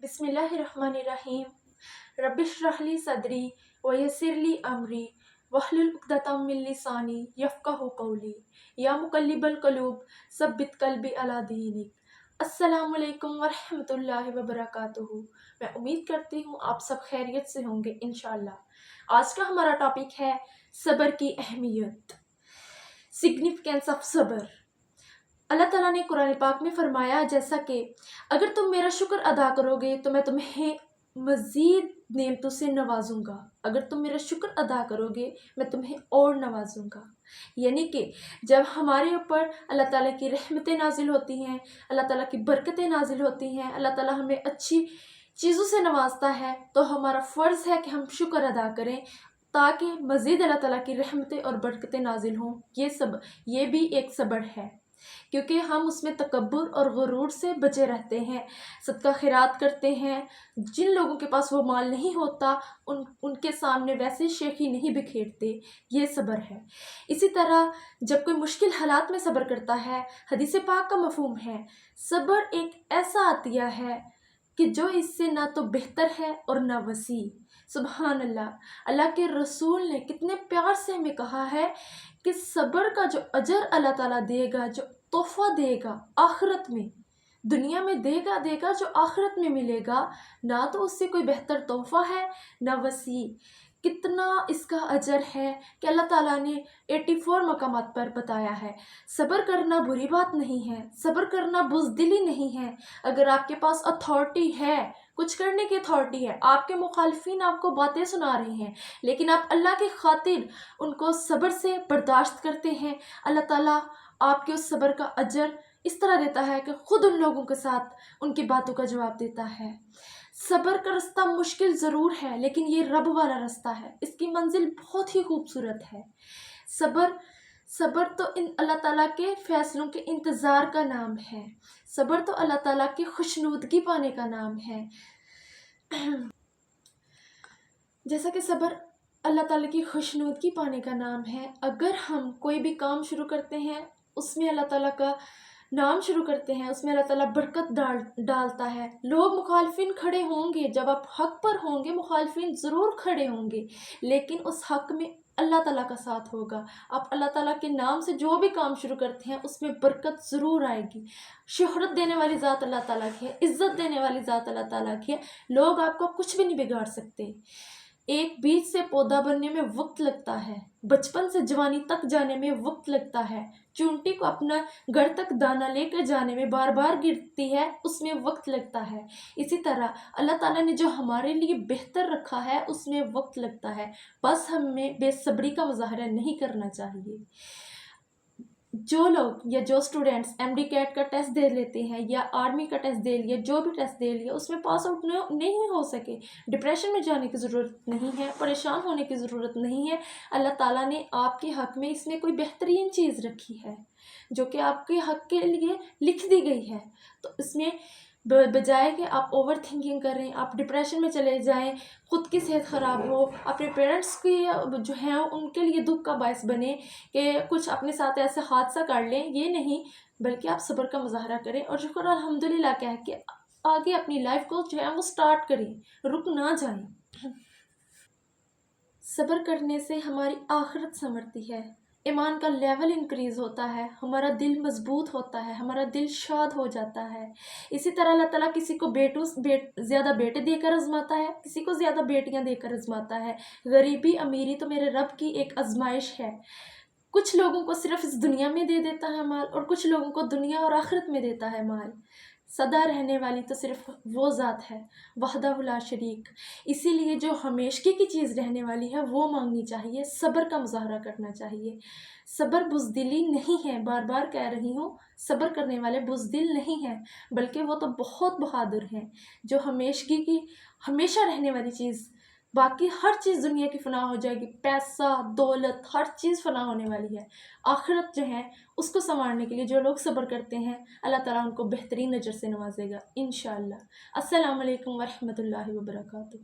बिस्मिल्लाहिर्रहमानिर्रहीम। रब्बिश्रह ली सदरी वयस्सिर ली अमरी वहलुल उक़दतम मिन लिसानी यफ़क़हू क़ौली या मुक़ल्लिबल क़ुलूब सब्बित क़ल्बी अला दीनिक। अस्सलामु अलैकुम वरहमतुल्लाहि वबरकातुहू। मैं उम्मीद करती हूँ आप सब खैरियत से होंगे इंशाअल्लाह। आज का हमारा टॉपिक है सब्र की अहमियत, सिग्निफिकेंस ऑफ सब्र। अल्लाह ताला ने कुरान पाक में फरमाया, जैसा कि अगर तुम मेरा शुक्र अदा करोगे तो मैं तुम्हें मज़ीद नेमतों से नवाजूंगा। अगर तुम मेरा शुक्र अदा करोगे मैं तुम्हें और नवाजूंगा। यानी कि जब हमारे ऊपर अल्लाह ताला की रहमतें नाजिल होती हैं, अल्लाह ताला की बरकतें नाजिल होती हैं, अल्लाह ताला हमें अच्छी चीज़ों से नवाजता है, तो हमारा फ़र्ज़ है कि हम शुक्र अदा करें ताकि मज़ीद अल्लाह ताला की रहमतें और बरकतें नाजिल हों। ये भी एक सब्र है, क्योंकि हम उसमें तकब्बुर और गुरूर से बचे रहते हैं। सदका खैरात करते हैं, जिन लोगों के पास वो माल नहीं होता उनके सामने वैसे शेखी नहीं बिखेरते, ये सब्र है। इसी तरह जब कोई मुश्किल हालात में सब्र करता है, हदीस पाक का मफहूम है, सब्र एक ऐसा अतिया है कि जो इससे ना तो बेहतर है और ना वसी। सुबहान अल्लाह। अल्लाह के रसूल ने कितने प्यार से हमें कहा है कि सब्र का जो अजर अल्लाह ताला देगा, जो तोहफा देगा आखिरत में, दुनिया में देगा जो आखिरत में मिलेगा, ना तो उससे कोई बेहतर तोहफा है ना वसी। कितना इसका अजर है कि अल्लाह ताला ने 84 मकामात पर बताया है। सब्र करना बुरी बात नहीं है, सब्र करना बुज़दिली नहीं है। अगर आपके पास अथॉरिटी है, कुछ करने की अथॉरिटी है, आपके मुखालफिन आपको बातें सुना रहे हैं, लेकिन आप अल्लाह की खातिर उनको सब्र से बर्दाश्त करते हैं, अल्लाह ताला आपके उस सब्र का अजर इस तरह देता है कि खुद उन लोगों के साथ उनकी बातों का जवाब देता है। सब्र का रास्ता मुश्किल ज़रूर है, लेकिन ये रब वाला रास्ता है, इसकी मंजिल बहुत ही खूबसूरत है। सब्र तो अल्लाह ताला के फ़ैसलों के इंतज़ार का नाम है। सब्र तो अल्लाह ताला की खुशनुदगी पाने का नाम है। जैसा कि सब्र अल्लाह ताला की खुशनुदगी पाने का नाम है, अगर हम कोई भी काम शुरू करते हैं, उसमें अल्लाह ताला का नाम शुरू करते हैं, उसमें अल्लाह ताला बरकत डालता है। लोग मुखालफिन खड़े होंगे, जब आप हक पर होंगे मुखालफिन ज़रूर खड़े होंगे, लेकिन उस हक में अल्लाह ताला का साथ होगा। आप अल्लाह ताला के नाम से जो भी काम शुरू करते हैं उसमें बरकत ज़रूर आएगी। शोहरत देने वाली ज़ात अल्लाह ताला की है, इज़्ज़त देने वाली ज़ात अल्लाह ताला की है। लोग आपको कुछ भी नहीं बिगाड़ सकते। एक बीज से पौधा बनने में वक्त लगता है, बचपन से जवानी तक जाने में वक्त लगता है। चूंटी को अपना घर तक दाना लेकर जाने में बार बार गिरती है, उसमें वक्त लगता है। इसी तरह अल्लाह ताला ने जो हमारे लिए बेहतर रखा है उसमें वक्त लगता है। बस हमें बेसब्री का मुजाहरा नहीं करना चाहिए। जो लोग या जो स्टूडेंट्स MD कैट का टेस्ट दे लेते हैं या आर्मी का टेस्ट दे लिया, जो भी टेस्ट दे लिया, उसमें पास आउट नहीं हो सके, डिप्रेशन में जाने की ज़रूरत नहीं है, परेशान होने की ज़रूरत नहीं है। अल्लाह ताला ने आपके हक़ में इसमें कोई बेहतरीन चीज़ रखी है जो कि आपके हक़ के लिए लिख दी गई है। तो इसमें बजाय कि आप ओवर थिंकिंग करें, आप डिप्रेशन में चले जाएं, ख़ुद की सेहत ख़राब हो, अपने पेरेंट्स की जो हैं उनके लिए दुख का बायस बने कि कुछ अपने साथ ऐसा हादसा कर लें, ये नहीं, बल्कि आप सब्र का मुजाहरा करें और शुक्र अल्हम्दुलिल्लाह कह के आगे अपनी लाइफ को जो है वो स्टार्ट करें, रुक ना जाएं। सब्र करने से हमारी आखिरत संवरती है, ईमान का लेवल इंक्रीज़ होता है, हमारा दिल मजबूत होता है, हमारा दिल शाद हो जाता है। इसी तरह अल्लाह ताला किसी को ज़्यादा बेटे देकर आजमाता है, किसी को ज़्यादा बेटियां देकर आजमाता है। गरीबी अमीरी तो मेरे रब की एक आजमाइश है। कुछ लोगों को सिर्फ इस दुनिया में दे देता है माल और कुछ लोगों को दुनिया और आखिरत में देता है माल। सदा रहने वाली तो सिर्फ वो ज़ात है, वहदहु ला शरीक। इसीलिए जो हमेशगी की चीज़ रहने वाली है वो मांगनी चाहिए, सब्र का मुजाहरा करना चाहिए। सब्र बुज़दिली नहीं है, बार बार कह रही हूँ, सब्र करने वाले बुज़दिल नहीं हैं, बल्कि वो तो बहुत बहादुर हैं जो हमेशगी की हमेशा रहने वाली चीज़, बाकी हर चीज़ दुनिया की फ़ना हो जाएगी, पैसा दौलत हर चीज़ फ़ना होने वाली है। आखिरत जो है उसको संवारने के लिए जो लोग सब्र करते हैं, अल्लाह ताला उनको बेहतरीन नज़र से नवाजेगा इंशाअल्लाह। अस्सलामु अलैकुम वरहमतुल्लाहि वबरकातुहू।